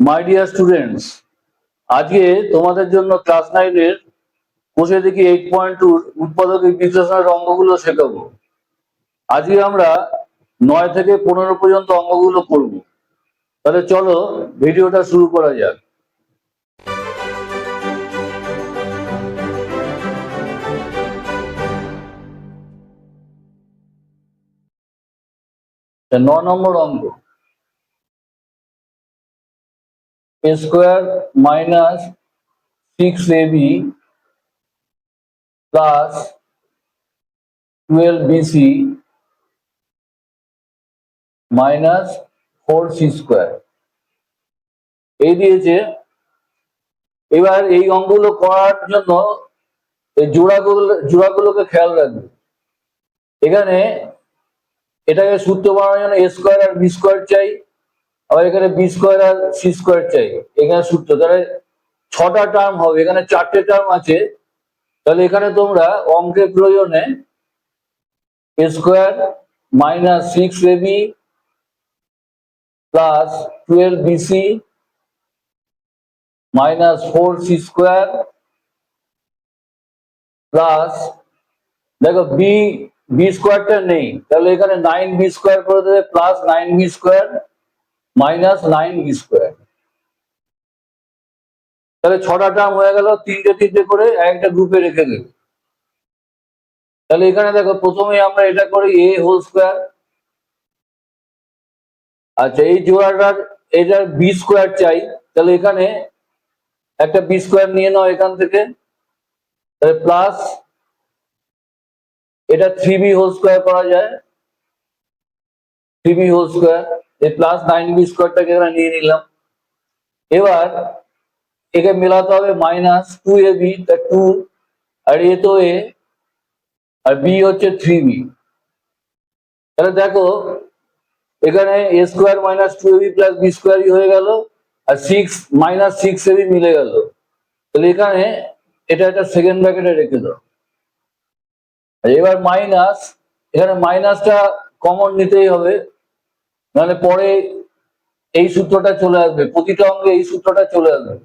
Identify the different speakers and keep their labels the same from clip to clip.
Speaker 1: My dear students, আজকে তোমাদের জন্য ক্লাস 9-এর কোষে দেখি 8.2 উৎপাদক বিশ্লেষণের অঙ্কগুলো শেখাবো। আজকে আমরা 9 থেকে 15 পর্যন্ত অঙ্কগুলো করব। তাহলে চলো ভিডিওটা শুরু করা যাক। 9 নম্বর অঙ্ক, a square minus 6ab plus 12bc minus 4c square এই দিয়েছে। এবার এই অঙ্কগুলো করার জন্য এই জোড়াগুলোকে খেয়াল রাখবে। এখানে এটাকে সূত্র বানানোর জন্য এ স্কোয়ার আর বি স্কোয়ার চাই, আবার এখানে বি স্কোয়ার আর সি স্কোয়ার চাই। এখানে সূত্র তাহলে 6টা টার্ম হবে, এখানে 4টে টার্ম আছে। তাহলে এখানে তোমরা অঙ্কের প্রয়োজনে A square minus 6ab plus 12bc minus 4c square plus, দেখো বি স্কোয়ারটা নেই, তাহলে এখানে 9b স্কোয়ার করে দেবে plus 9b square minus 9b square. তাহলে 6টা টার্ম হয়ে গেল, তিনটে করে একটা গ্রুপে রেখে দেবে। তাহলে এখানে দেখো প্রথমে আমরা এটা করি এ হোল স্কোয়ার। আচ্ছা, এই জোড়াটার এটার বি স্কোয়ার চাই, তাহলে এখানে একটা বি স্কোয়ার নিয়ে নাও এখান থেকে, তাহলে প্লাস এটা 3b হোল স্কোয়ার করা যায়, 3b হোল স্কোয়ার, এই প্লাস 9b স্কোয়ারটাকে এখানে নিয়ে নিলাম। এবার একে মেলাতে হবে মাইনাস 2ab, তা 2 আর এ তো এ আর বি হচ্ছে 3b। তাহলে দেখো এখানে A square minus 2ab plus B স্কোয়ারই হয়ে গেল, আর 6 মাইনাস 6ab মিলে গেল। তাহলে এখানে এটা একটা সেকেন্ড ব্র্যাকেটে রেখে দাও। এবার মাইনাস, এখানে মাইনাসটা কমন নিতেই হবে, নাহলে পরে এই সূত্রটা চলে আসবে, প্রতিটা অঙ্গে এই সূত্রটা চলে আসবে।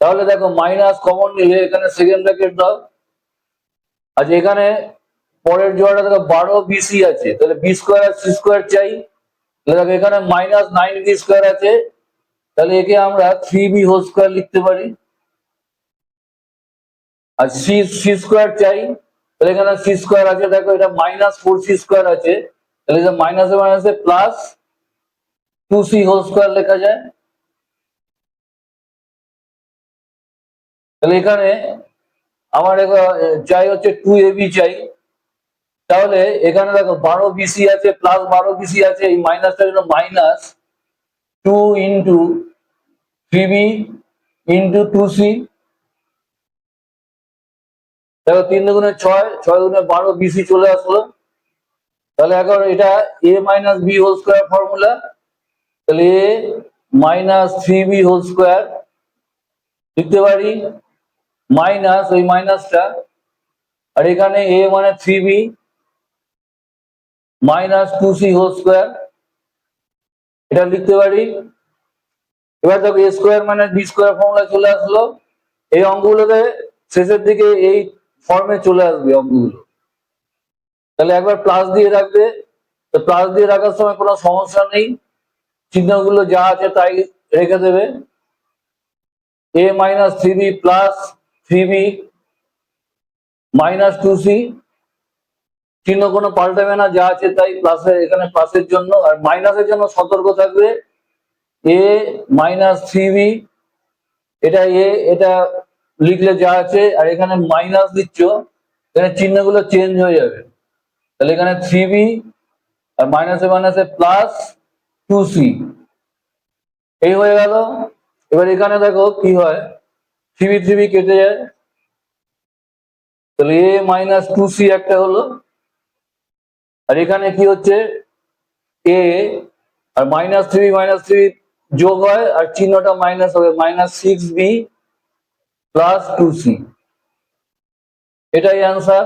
Speaker 1: তাহলে দেখো মাইনাস কমন নিলে এখানে সেকেন্ড ব্র্যাকেট দাও। আচ্ছা, এখানে পরের জোড়াটা দেখো 12bc আছে, তাহলে বি স্কোয়ার আর সি স্কোয়ার চাই। তাহলে দেখো এখানে মাইনাস 9b স্কোয়ার আছে, তাহলে একে আমরা 3b হোল স্কোয়ার লিখতে পারি। আর সি স্কোয়ার চাই, তাহলে এখানে সি স্কোয়ার আছে, দেখো এটা মাইনাস 4c স্কোয়ার আছে, তাহলে এটা মাইনাসে মাইনাসে প্লাস 2c হোল স্কোয়ার লেখা যায়। তাহলে এখানে আমার চাই হচ্ছে 2ab চাই। তাহলে এখানে দেখো 12bc আছে প্লাস 12bc আছে, এই মাইনাসটার জন্য minus 2 into 3b into 2c। দেখো 3 দুগুণে 6, 6 দুগুণে 12bc চলে আসলো। তাহলে এখন এটা a minus B whole square formula, তাহলে a minus 3b whole square লিখতে পারি, মাইনাস ওই মাইনাসটা, আর এখানে a মানে 3b minus 2c whole square এটা লিখতে পারি। এবার দেখো A square minus B square formula চলে আসলো। এই অঙ্কগুলোতে শেষের দিকে এই ফর্মে চলে আসবে অঙ্কগুলো। তাহলে একবার প্লাস দিয়ে রাখবে, তো প্লাস দিয়ে রাখার সময় কোনো সমস্যা নেই, চিহ্নগুলো যা আছে তাই রেখে দেবে। a minus 3b plus 3b minus 2c, চিহ্ন কোনো পাল্টাবে না, যা আছে তাই প্লাসের, এখানে প্লাসের জন্য। আর মাইনাসের জন্য সতর্ক থাকবে, a মাইনাস 3b এটা এটা লিখলে যা আছে, আর এখানে মাইনাস দিচ্ছ, এখানে চিহ্নগুলো চেঞ্জ হয়ে যাবে। তাহলে এখানে 3b আর মাইনাসে মাইনাসে প্লাস 2c এই হয়ে গেল। এবার এখানে দেখো কি হয়, 3b কেটে যায়, তাহলে a মাইনাস 2c একটা হলো। আর এখানে কি হচ্ছে, a আর মাইনাস 3 যোগ হয়, আর চিহ্নটা মাইনাস হবে, মাইনাস 6b প্লাস 2c, এটাই অ্যান্সার।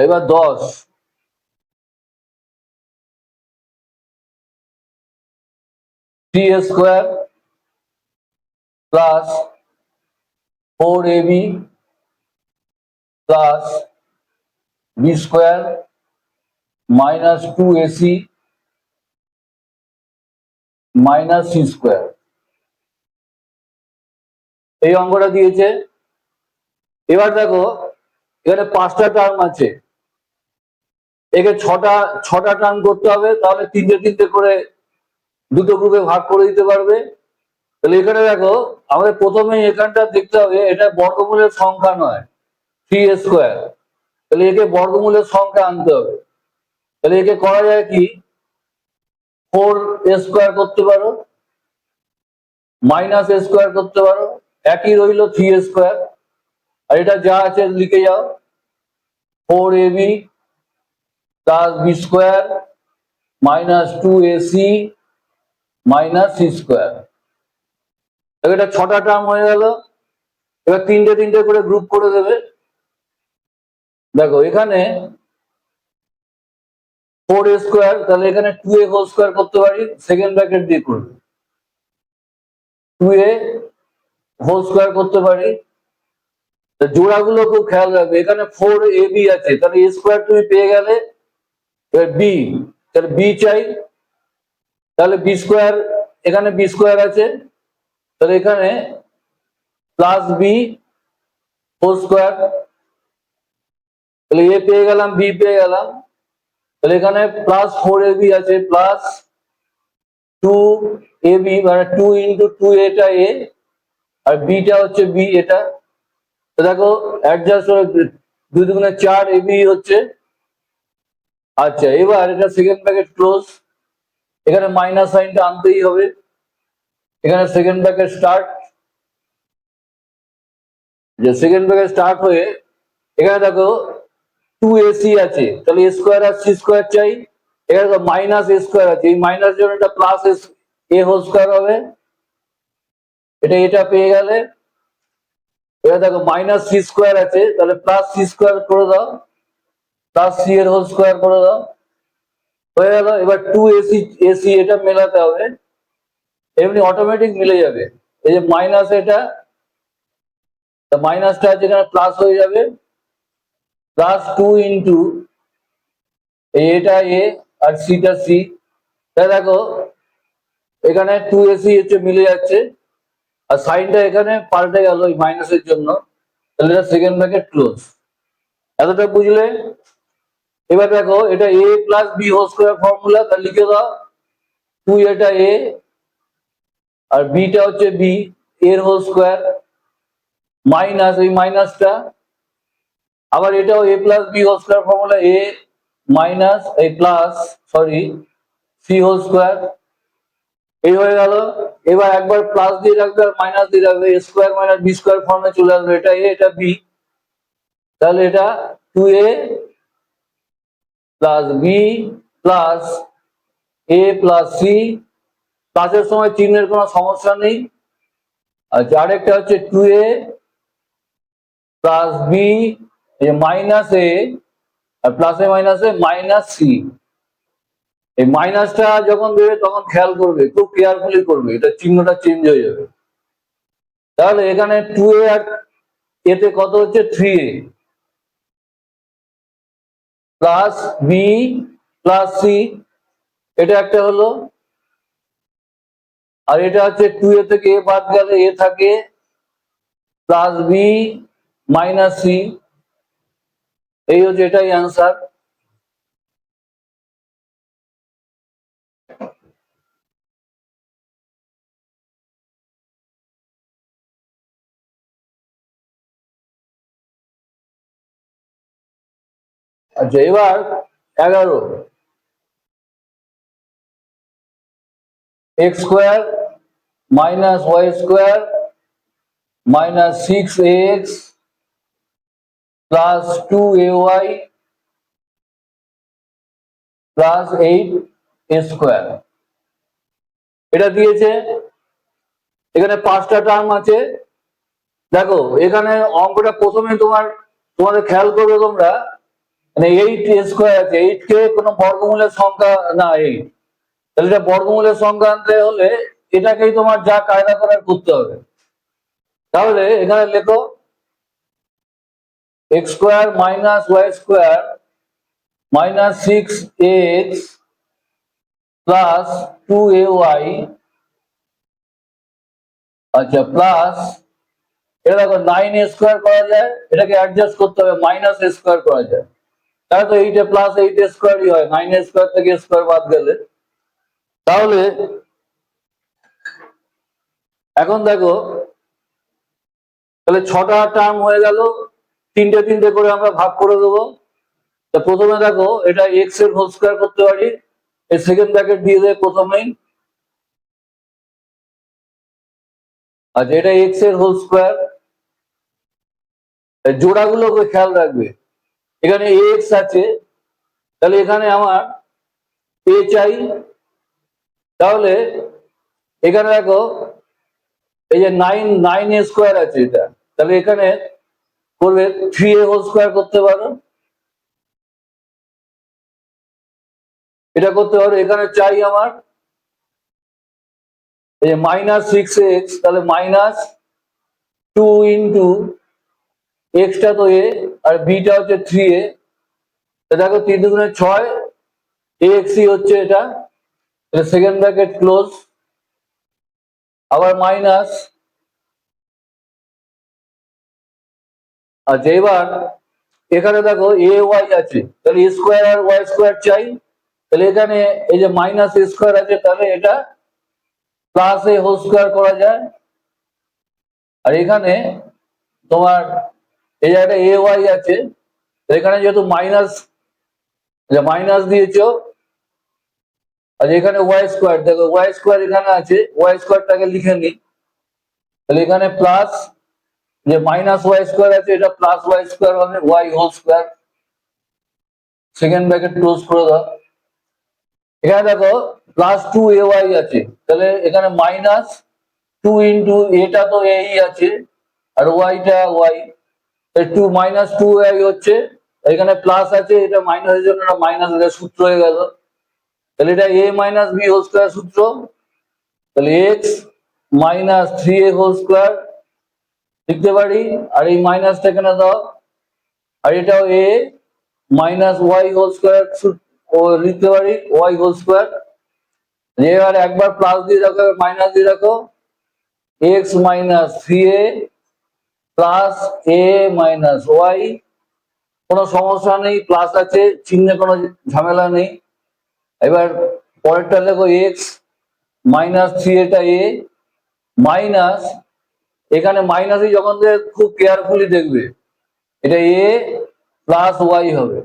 Speaker 1: এবার 10 3a square plus 4ab plus b square minus 2ac minus c square. এই অঙ্কটা দিয়েছে। এবার দেখো এখানে 5টা টার্ম আছে, একে ছটা টার্ম করতে হবে, তাহলে তিনটে তিনটে করে দুটো গ্রুপে ভাগ করে দিতে পারবে। তাহলে এখানে দেখো আমাদের প্রথমেই এখানটা দেখতে হবে এটা বর্গমূলের সংখ্যা নয়, 3a স্কোয়ার। তাহলে একে বর্গমূলের সংখ্যা আনতে হবে। তাহলে একে করা যায় কি, 4a স্কোয়ার করতে পারো, মাইনাস a স্কোয়ার করতে পারো, একই রইল 3a স্কোয়ার। আর এটা যা আছে লিখে যাও, 4ab plus b square minus 2ac minus c square. এটা 6টা টার্ম হয়ে গেল। এবার তিনটে তিনটে করে গ্রুপ করে দেবে। দেখো এখানে 4a স্কোয়ার, তাহলে এখানে 2a হোল স্কোয়ার করতে পারি, সেকেন্ড ব্র্যাকেট দিয়ে করবে, 2a হোল স্কোয়ার করতে পারি। জোড়াগুলো খুব খেয়াল রাখবে, এখানে 4ab আছে, তাহলে a স্কোয়ার তুমি পেয়ে গেলে। এবার b, তাহলে b চাই, তাহলে b স্কোয়ার, এখানে b স্কোয়ার আছে, তাহলে এখানে প্লাস b হোল স্কোয়ার। তাহলে a পেয়ে গেলাম, b পেয়ে গেলাম। তাহলে এখানে প্লাস 4ab আছে, প্লাস 2ab মানে 2 ইন্টু 2 এটা a, আর bটা হচ্ছে b এটা। দেখো অ্যাডজাস্ট হয়ে 2 দুগুণে 4ab হচ্ছে। আচ্ছা এবার এটা সেকেন্ড ব্র্যাকেট ক্লোজ, এখানে মাইনাস সাইনটা আনতেই হবে, এখানে সেকেন্ড ব্র্যাকেট স্টার্ট। যে সেকেন্ড ব্র্যাকেট স্টার্ট হয়ে এখানে দেখো 2ac আছে, তাহলে a স্কোয়ার আর c স্কোয়ার চাই। এখানে তো মাইনাস a স্কোয়ার আছে, এই মাইনাস জন্য এটা প্লাস a হোল স্কোয়ার হবে, এটা পেয়ে গেলে। এবার দেখো মাইনাস c স্কোয়ার আছে, তাহলে প্লাস c স্কোয়ার করে দাও, প্লাস c এর হোল স্কোয়ার করে দাও, হয়ে গেল। এবার 2ac এটা মেলাতে হবে, এমনি অটোমেটিক মিলে যাবে। এই যে মাইনাস এটা, মাইনাসটা আছে এখানে প্লাস হয়ে যাবে, প্লাস 2 ইন্টু এটা a আর সিটা c। তাই দেখো এখানে 2ac হচ্ছে মিলে যাচ্ছে, আর সাইনটা এখানে পাল্টে গেল এই মাইনাসের জন্য। তাহলে এটা সেকেন্ড ব্র্যাকেট ক্লোজ। এতটা বুঝলে? এবার দেখো এটা a plus b whole square formula, তা লিখে দাও, 2 এটা a আর bটা হচ্ছে b এর হোল স্কোয়ার মাইনাস এই মাইনাসটা, আবার এটাও a plus b whole square formula, a minus এই প্লাস c হোল স্কোয়ার। এই হয়ে গেল। এবার একবার প্লাস দিয়ে রাখবে আর মাইনাস দিয়ে রাখবে, a square minus b square ফর্মে চলে আসবে, এটা a এটা b। তাহলে এটা 2a plus b plus a plus c, প্লাসের সময় চিহ্নের কোনো সমস্যা নেই। আচ্ছা আরেকটা হচ্ছে 2a plus b minus a আর প্লাসে মাইনাসে মাইনাস c। এই মাইনাসটা যখন দেবে তখন খেয়াল করবে, খুব কেয়ারফুলি করবে, এটা চিহ্নটা চেঞ্জ হয়ে যাবে। তাহলে এখানে 2a আর এতে কত হচ্ছে 3a plus b plus c, এটা একটা হলো। আর এটা হচ্ছে 2a থেকে a বাদ গেলে a থাকে প্লাস b মাইনাস c, এই হচ্ছে এটাই অ্যান্সার। আচ্ছা এবার 11 x square minus y square minus 6ax plus 2ay plus 8a square, এটা দিয়েছে। এখানে 5টা টার্ম আছে। দেখো এখানে অঙ্কটা প্রথমে তোমাদের খেয়াল করবে তোমরা, মানে 8 স্কোয়ার আছে, 8 কে কোনো বর্গমূলের সংখ্যা না 8, তাহলে এটা বর্গমূলের সংখ্যা আনতে হলে এটাকেই তোমার যা কায়দা করার করতে হবে। তাহলে এখানে লেখো X square minus Y square minus 6x plus 2ay, আচ্ছা প্লাস এটা দেখো 9 স্কোয়ার করা যায়, এটাকে অ্যাডজাস্ট করতে হবে, মাইনাস স্কোয়ার করা যায়, তাহলে তো 8 প্লাস 8 স্কোয়ারই হয়, 9 স্কোয়ার থেকে স্কোয়ার বাদ গেলে। তাহলে এখন দেখো, তাহলে 6টা টার্ম হয়ে গেল, তিনটে তিনটে করে আমরা ভাগ করে দেবো। তো প্রথমে দেখো এটা এক্স এর হোল স্কোয়ার করতে পারি, এই সেকেন্ড ব্র্যাকেট দিয়ে দেয় প্রথমেই, আচ্ছা এটা এক্স এর হোল স্কোয়ার, জোড়াগুলোকে খেয়াল রাখবে, এখানে এক্স আছে, তাহলে এখানে আমার এ চাই, তাহলে এখানে দেখো এই যে 9 স্কোয়ার আছে এটা, তাহলে এখানে করবে 3a হোল স্কোয়ার করতে পারো, এটা করতে পারো। এখানে চাই আমার এই মাইনাস 6x, তাহলে মাইনাস 2 এক্সটা তো এ আর বিটা হচ্ছে 3a, দেখো 3 দুগুণে 6, axই হচ্ছে এটা, সেকেন্ড ব্র্যাকেট ক্লোজ, আবার মাইনাস, আচ্ছা এবার এখানে দেখো এ ওয়াই আছে, তাহলে A square R Y square চাই, তাহলে এখানে এই যে মাইনাস এ স্কোয়ার আছে, তাহলে এটা প্লাস এ হোল স্কোয়ার করা যায়, আর এখানে তোমার এই যে একটা এ ওয়াই আছে, এখানে যেহেতু মাইনাস মাইনাস দিয়েছো, আর এখানে ওয়াই স্কোয়ার, দেখো ওয়াই স্কোয়ার এখানে আছে, ওয়াই স্কোয়ারটাকে লিখে নি, তাহলে এখানে প্লাস যে মাইনাস ওয়াই স্কোয়ার আছে, এটা প্লাস ওয়াই স্কোয়ার হবে, Y whole square, second bracket close করে দাও। এখানে দেখো প্লাস 2ay আছে, তাহলে এখানে মাইনাস 2 এটা তো এই আছে, আর ওয়াইটা ওয়াই, 2 - 2ay হচ্ছে, এখানে প্লাস আছে, এটা মাইনাসের জন্য মাইনাস, এটা সূত্র হয়ে গেল, তাহলে এটা a minus B whole square সূত্র, তাহলে x minus 3a whole square লিখতে পারি, আর এই মাইনাসটা এখানে দাও, আর এটাও a minus Y whole square লিখতে পারি, ওয়াই হোল স্কোয়ার, এবার একবার প্লাস দিয়ে রাখো, মাইনাস দিয়ে রাখো, এক্স মাইনাস 3a প্লাস এ মাইনাস ওয়াই, কোনো সমস্যা নেই, প্লাস আছে, চিহ্নে কোনো ঝামেলা নেই। এবার পরেরটা লেখো এক্স মাইনাস 3a এ মাইনাস, এখানে মাইনাসই যখন খুব কেয়ারফুলি দেখবে, এটা এ প্লাস ওয়াই হবে,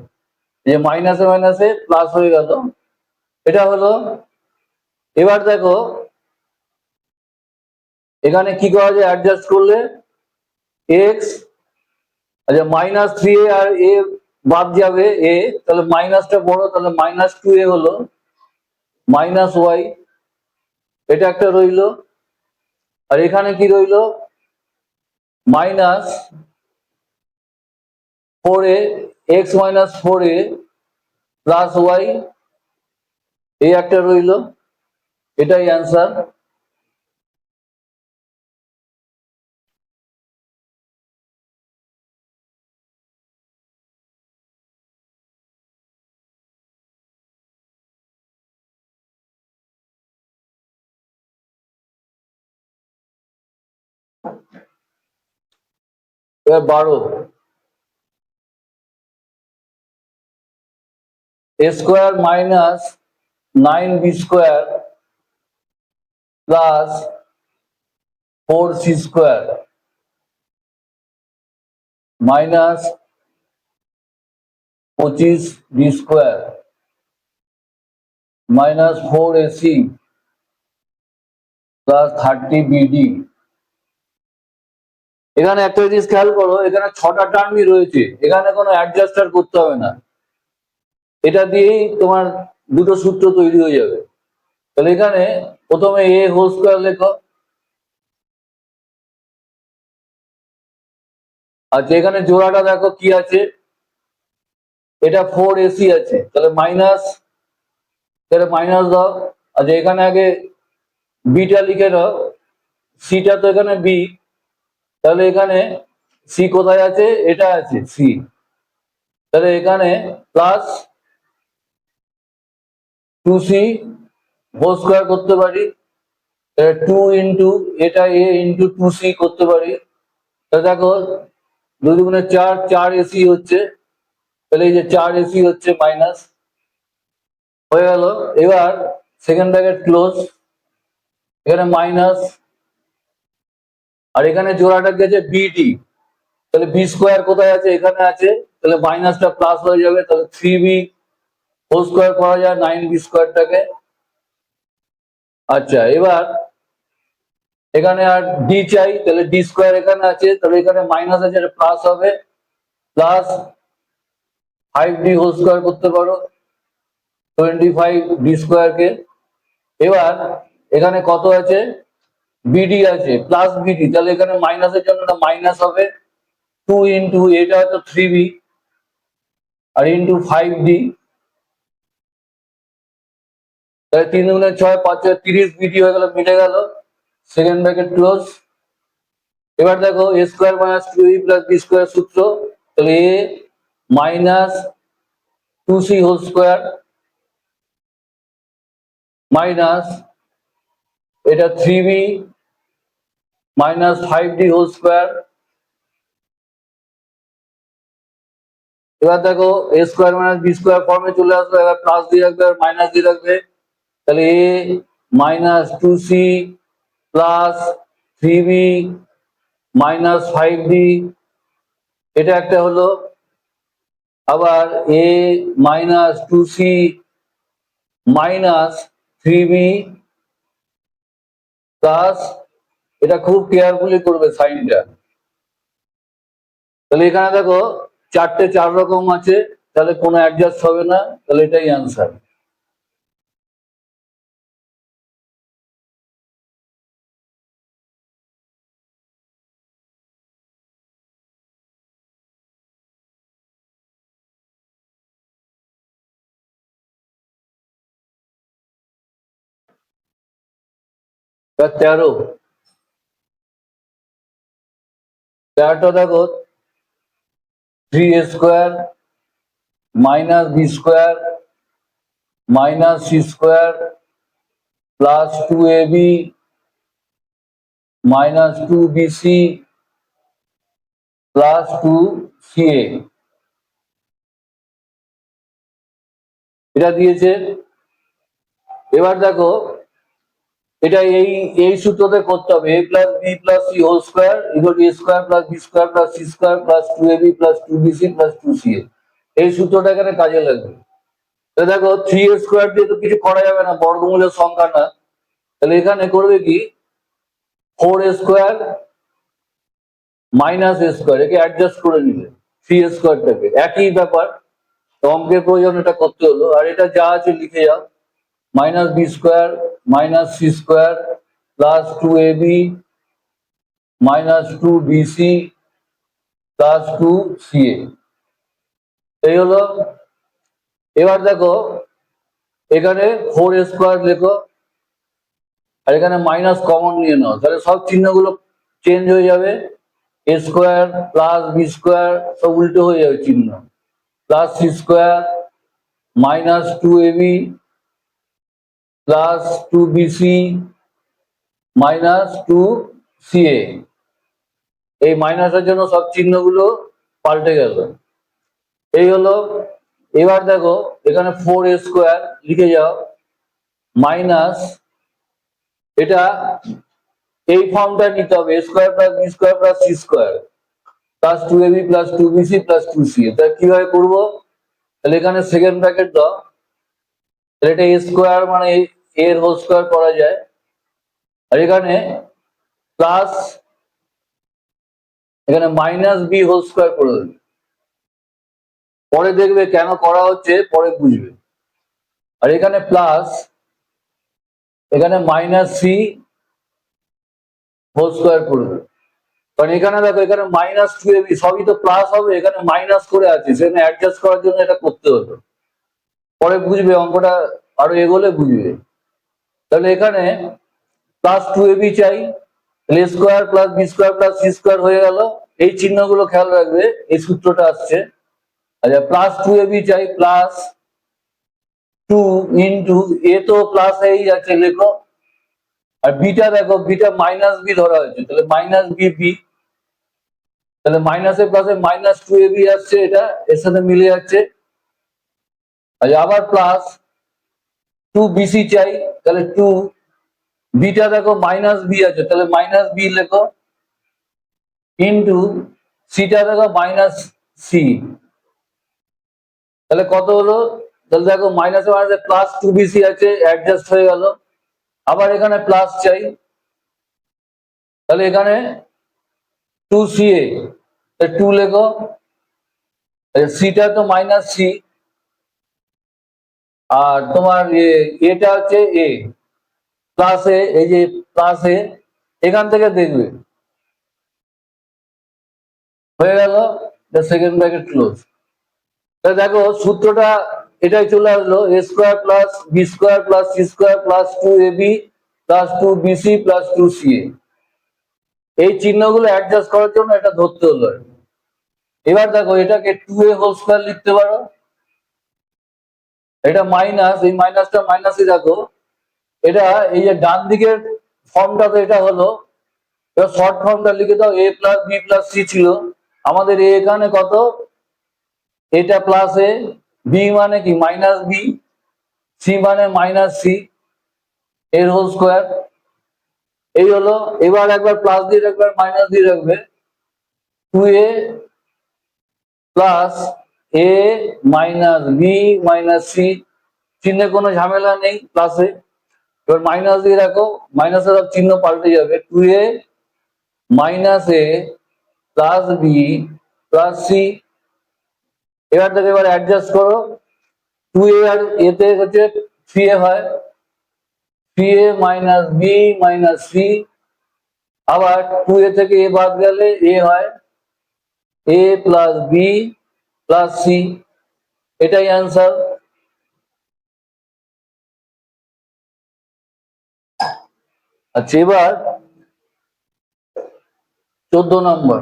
Speaker 1: যে মাইনাসে মাইনাসে প্লাস হয়ে গেল, এটা হলো। এবার দেখো এখানে কি করা যায় অ্যাডজাস্ট করলে, এক্স, আচ্ছা মাইনাস 3a আর এ বাদ যাবে এ, তাহলে মাইনাসটা বড়, তাহলে মাইনাস 2a হলো মাইনাস ওয়াই, এটা একটা রইলো, আর এখানে কি রইলো minus 4a, X minus 4a plus Y, এই একটা রইলো, এটাই অ্যান্সার। এবার 12, a square minus 9b square plus 4c square minus 25b square minus 4ac plus 30bd। এখানে একটা জিনিস খেয়াল করো, এখানে 6টা টার্মই রয়েছে, এখানে কোনো অ্যাডজাস্টার করতে হবে না, এটা দিয়েই তোমার দুটো সূত্র তৈরি হয়ে যাবে। তাহলে এখানে প্রথমে এ হোল স্কোয়ার লেখো, আচ্ছা এখানে জোড়াটা দেখো কি আছে, এটা 4ac আছে, তাহলে মাইনাস, তাহলে মাইনাস দাও। আচ্ছা এখানে আগে বিটা লিখে দাও, সিটা তো এখানে বি, তাহলে এখানে সি কোথায় আছে, এটা আছে সি, তাহলে এখানে প্লাস 2c হোল স্কোয়ার করতে পারি, 2 এটা a ইন্টু 2c করতে পারি। তাহলে দেখো 2 দুগুণে 4, 4ac হচ্ছে, তাহলে এই যে 4ac হচ্ছে মাইনাস হয়ে গেল। এবার সেকেন্ড ব্র্যাকেট ক্লোজ, এখানে মাইনাস, আর এখানে জোড়াটা গেছে বিডি, তাহলে বি স্কোয়ার কোথায় আছে, এখানে আছে, তাহলে মাইনাসটা প্লাস হয়ে যাবে, তাহলে 3b হোল স্কোয়ার করা যায় 9b স্কোয়ারটাকে। আচ্ছা এবার এখানে আর ডি চাই, তাহলে ডি স্কোয়ার এখানে আছে, তাহলে এখানে মাইনাস আছে, এটা প্লাস হবে, প্লাস 5d হোল স্কোয়ার করতে পারো 25d স্কোয়ারকে। এবার এখানে কত আছে, বিডি আছে প্লাস বিডি, তাহলে এখানে মাইনাসের জন্য মাইনাস হবে, 2 ইন্টু এটা হয়তো 3b আর ইন্টু 5d, তাহলে 3 দুগুণে 6, 5 30 বিডি হয়ে গেল, মিটে গেল, সেকেন্ড ব্র্যাকেট ক্লোজ। এবার দেখো a square minus 2b plus B square সূত্র, তাহলে a minus 2c whole square minus এটা 3b minus 5d whole square. এবার দেখো a square minus B square ফর্মে চলে আসবে, এবার প্লাস দিয়ে রাখবে আর মাইনাস দিয়ে রাখবে, তাহলে a minus 2c plus 3b minus 5d, এটা একটা হলো। আবার a minus 2c minus 3b plus, এটা খুব কেয়ারফুলি করবে সাইনটা, তাহলে এখানে দেখো চারটে 4 রকম আছে, তাহলে কোনো অ্যাডজাস্ট হবে না, তাহলে এটাই আনসার। তা 13টা দেখো 3a square minus B square minus C square plus 2ab minus 2bc plus 2ca, এটা দিয়েছে। এবার দেখো এটা এই সূত্রতে করতে হবে, a plus B plus C whole square equal to a square plus B square plus C square plus 2ab plus 2bc plus 2ca, এই সূত্রটা এখানে কাজে লাগবে। দেখো 3a স্কোয়ার দিয়ে তো কিছু করা যাবে না, বর্গমূলের সংখ্যা না, তাহলে এখানে করবে কি 4a square minus a square, একে অ্যাডজাস্ট করে নিবে 3a স্কোয়ারটাকে, একই ব্যাপার, অঙ্কের প্রয়োজন এটা করতে হলো। আর এটা যা আছে লিখে যাও, minus B square minus C square plus 2ab minus 2bc plus 2ca, এই হলো। এবার দেখো এখানে 4a স্কোয়ার লেখো, আর এখানে মাইনাস কমন নিয়ে নাও, তাহলে সব চিহ্নগুলো চেঞ্জ হয়ে যাবে, a square plus B square সব উল্টো হয়ে যাবে চিহ্ন, plus C square minus 2ab plus 2bc minus 2ca, এই মাইনাসের জন্য সব চিহ্নগুলো পাল্টে গেল, এই হলো। এবার দেখো এখানে 4a স্কোয়ার লিখে যাও মাইনাস, এটা এই ফর্মটা নিতে হবে, a square plus B square plus C square plus 2ab plus 2bc plus 2ca, তা কিভাবে করবো, তাহলে এখানে সেকেন্ড ব্র্যাকেট দাও, তাহলে এটা a স্কোয়ার মানে এর হোল স্কোয়ার করা যায়, আর এখানে প্লাস এখানে মাইনাস বি হোল স্কোয়ার করে দেবে, পরে দেখবে কেন করা হচ্ছে, পরে বুঝবে। আর এখানে প্লাস এখানে মাইনাস সি হোল স্কোয়ার করবে, কারণ এখানে দেখো এখানে -2ab সবই তো প্লাস হবে, এখানে মাইনাস করে আছে, সেখানে অ্যাডজাস্ট করার জন্য এটা করতে হতো। পরে বুঝবে অঙ্কটা, আরো এগোলে বুঝবে। তাহলে এখানে +2ab চাই, a square plus B square plus C square হয়ে গেল। এই চিহ্নগুলো খেয়াল রাখবে, এই সূত্রটা আসছে। আচ্ছা, +2ab চাই, +2 ইন্টু এ তো প্লাস এই আছে লেখো, আর বিটা দেখো, বিটা -b ধরা হয়েছে, তাহলে -bb, তাহলে মাইনাসে প্লাসে -2ab আসছে, এটা এর সাথে মিলে যাচ্ছে। আচ্ছা, আবার +2bc চাই, তাহলে 2 বিটা দেখো -b আছে, তাহলে -b লেখো, ইন্টু সিটা দেখো -c, তাহলে কত হলো? তাহলে দেখো মাইনাসে মাইনাসে +2bc আছে, অ্যাডজাস্ট হয়ে গেল। আবার এখানে প্লাস চাই, তাহলে এখানে 2ca, 2 লেখো, সিটা তো -c, আর তোমার এটা হচ্ছে এ প্লাস এ, এই যে প্লাস এ, এখান থেকে দেখবে হয়ে গেল, সেকেন্ড ব্র্যাকেট ক্লোজ। দেখো সূত্রটা এটাই চলে আসলো, a square plus B square plus C square plus 2ab plus 2bc plus 2ca। এই চিহ্নগুলো অ্যাডজাস্ট করার জন্য এটা ধরতে হলো। এবার দেখো এটাকে 2a হোল স্কোয়ার লিখতে পারো, এটা মাইনাস, এই মাইনাসটা মাইনাসই রাখো, এটা এই যে ডান দিকের ফর্মটা তো এটা হলো, এবার শর্ট ফর্মটা লিখে দাও, a plus B plus c ছিল আমাদের, এ এখানে কত, এটা প্লাস এ, বি মানে কি -b, সি মানে -c, এর হোল স্কোয়ার, এই হলো। এবার একবার প্লাস দিয়ে রাখবে, মাইনাস দিয়ে রাখবে, 2a প্লাস এ মাইনাস বি মাইনাস সি, চিহ্নে কোনো ঝামেলা নেই প্লাসে। এবার মাইনাস দিয়ে রাখো, মাইনাসের চিহ্ন পাল্টে যাবে, 2a মাইনাস এ প্লাস বি প্লাস সি। এবার থেকে এবার অ্যাডজাস্ট করো, 2a আর এতে হচ্ছে 3a হয়, 3a minus B minus C, আবার 2a থেকে এ বাদ গেলে এ হয়, এ প্লাস বি প্লাস সি, এটাই অ্যান্সার। আচ্ছা, এবার 14 নম্বর।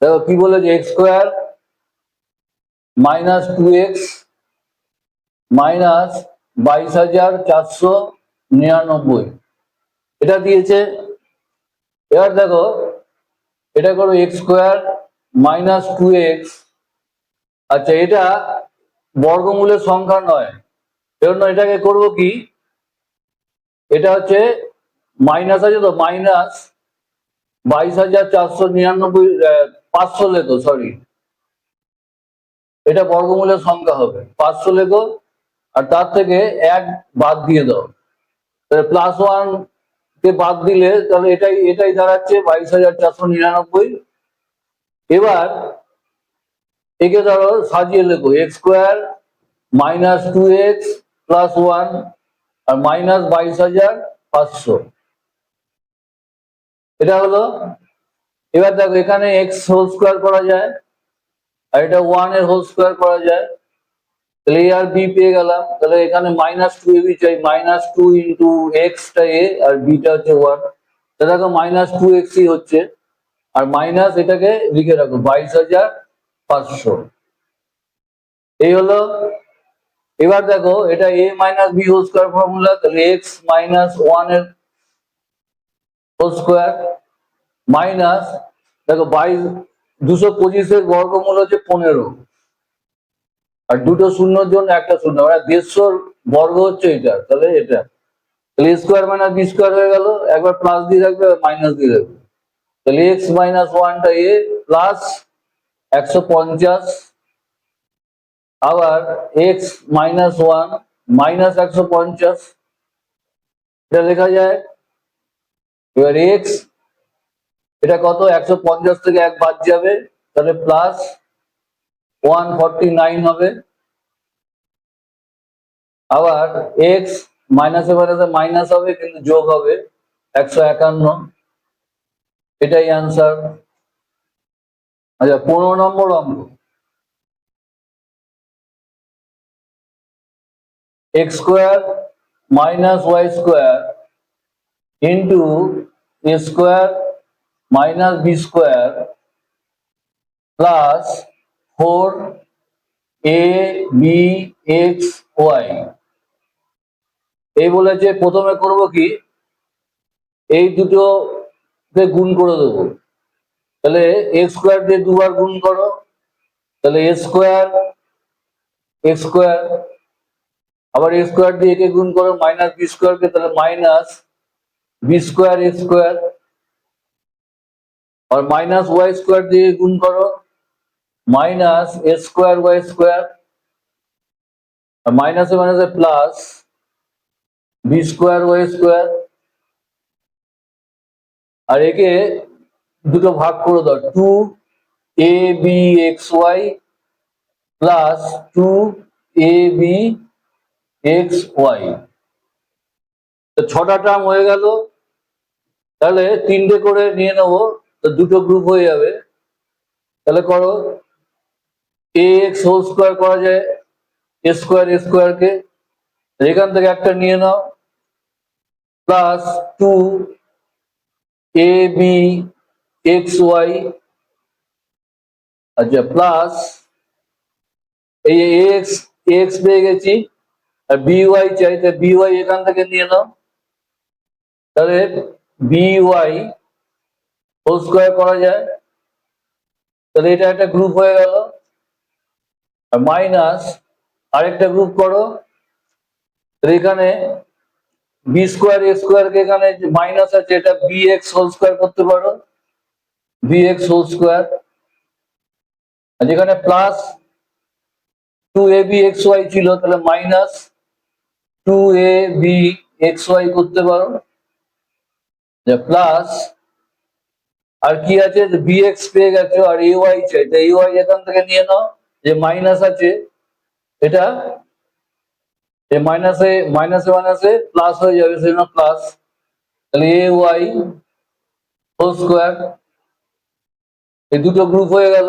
Speaker 1: দেখো কি বলেছে, এক্স স্কোয়ার -2x -22,499, এটা দিয়েছে। এবার দেখো এটা করো এক্স স্কোয়ার -2x, আচ্ছা এটা বর্গমূলের সংখ্যা নয়, এজন্য এটাকে করবো কি, এটা হচ্ছে মাইনাস আছে তো, -22,499, 500 লেখো, সরি, এটা বর্গমূলের সংখ্যা হবে, 500 লেখো, আর তার থেকে 1 বাদ দিয়ে দাও, তাহলে +1 কে বাদ দিলে তাহলে এটাই এটাই দাঁড়াচ্ছে 22,499। এবার একে ধরো সাজিয়ে লেখো, এক্স স্কোয়ার -2x +1 আর -22,500, এটা হলো। এবার দেখো এখানে এক্স হোল স্কোয়ার করা যায়, আর এটা 1 এর হোল স্কোয়ার করা যায়, তাহলে এ আর বি পেয়ে গেলাম। তাহলে এখানে -2ab চাই, -2 ইন্টু এক্সটা এ আর বিটা হচ্ছে 1, তাহলে দেখো -2x হচ্ছে, আর মাইনাস এটাকে লিখে রাখো 22,500, এই হলো। এবার দেখো এটা a minus B whole square formula, তাহলে এক্স -1 এর হোল স্কোয়ার মাইনাস, দেখো 225 এর বর্গমূল হচ্ছে 15, আর দুটো শূন্যর জন্য একটা শূন্য, মানে 150 বর্গ হচ্ছে এটা, তাহলে এটা, তাহলে A square minus B square হয়ে গেল, একবার প্লাস দিয়ে রাখবে, মাইনাস দিয়ে রাখবে, তাহলে এক্স -1টা এ প্লাস 150, আবার এক্স -1 -150, এটা লেখা যায় এবার এক্স এটা কত 150 থেকে 1 বাদ যাবে, তাহলে প্লাস 149 হবে। আবার এক্স মাইনাসে মাইনাসে মাইনাস হবে কিন্তু যোগ হবে 151, এটাই অ্যান্সার। আচ্ছা 15 নম্বর অঙ্ক, X square minus Y square into A square minus B square plus 4abxy। এই বলেছে প্রথমে করব কি, এই দুটোকে গুণ করে দেবো। তাহলে এক্স স্কোয়ার দিয়ে দুবার গুণ করো, তাহলে এ স্কোয়ার এক্স স্কোয়ার, আবার এ স্কোয়ার দিয়ে একে গুণ করো মাইনাস বি স্কোয়ারকে, তাহলে minus B square A square, আর মাইনাস ওয়াই স্কোয়ার দিয়ে গুণ করো minus A square Y square, আর মাইনাসে মাইনাসে plus B square Y square, আর একে দুটো ভাগ করে দাও, 2abxy প্লাস 2abxy। তো 6টা টার্ম হয়ে গেল, তাহলে 3টে করে নিয়ে নেবো, তো দুটো গ্রুপ হয়ে যাবে। তাহলে করো, ax হোল স্কোয়ার করা যায় এ স্কোয়ার কে, এখান থেকে একটা নিয়ে নাও, প্লাস 2abxy, আচ্ছা প্লাস এই এক্স এক্স পেয়ে গেছি, আর বিওয়াই চাই, তাই বিওয়াই এখান থেকে নিয়ে নাও, তাহলে বিওয়াই হোল স্কোয়ার করা যায়, তাহলে এটা একটা গ্রুপ হয়ে গেল। আর মাইনাস আরেকটা গ্রুপ করো, এখানে বি স্কোয়ার এ স্কোয়ার কে এখানে মাইনাস আছে, এটা বি এক্স হোল স্কোয়ার করতে পারো, বি এক্স হোল স্কোয়ার, আর যেখানে প্লাস 2abxy ছিল, তাহলে মাইনাস 2abxy করতে পারো, প্লাস আর কি আছে, bx পেয়ে গেছো, আর ay চাই, তাই ay এখান থেকে নিয়ে নাও, যে মাইনাস আছে এটা মাইনাসে মাইনাসে মাইনাসে প্লাস হয়ে যাবে, সেজন্য প্লাস, তাহলে ay হোল স্কোয়ার, এই দুটো গ্রুপ হয়ে গেল।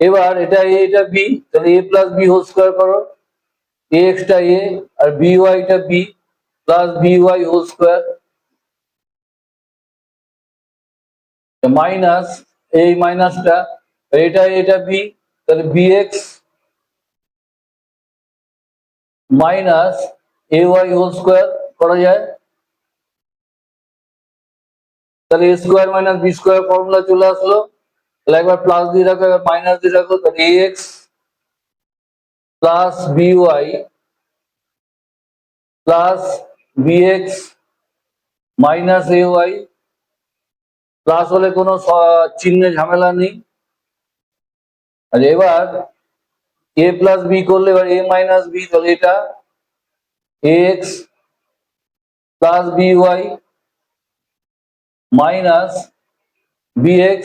Speaker 1: এবার এটা a এটা b, তাহলে a plus B whole square করো, ax টা a আর by টা b plus by whole square, minus এই মাইনাসটা, এটা বি, তাহলে bx minus ay whole square করা যায়, তাহলে A square minus B square formula চলে আসলো। তাহলে একবার প্লাস দিয়ে রাখো, একবার মাইনাস দিয়ে রাখো, তাহলে ax plus by plus bx minus ay, plus হলে কোনো চিহ্নে ঝামেলা নেই। আর এবার a প্লাস বি করলে এবার a মাইনাস বি, তাহলে এটা ax plus by minus bx,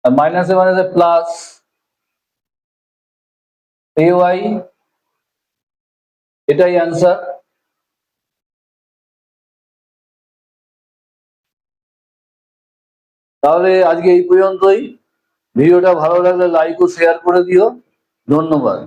Speaker 1: আর মাইনাসে মাইনাসে প্লাস ay, এটাই অ্যান্সার। তাহলে আজকে এই পর্যন্তই। ভিডিওটা ভালো লাগলে লাইক ও শেয়ার করে দিও। ধন্যবাদ।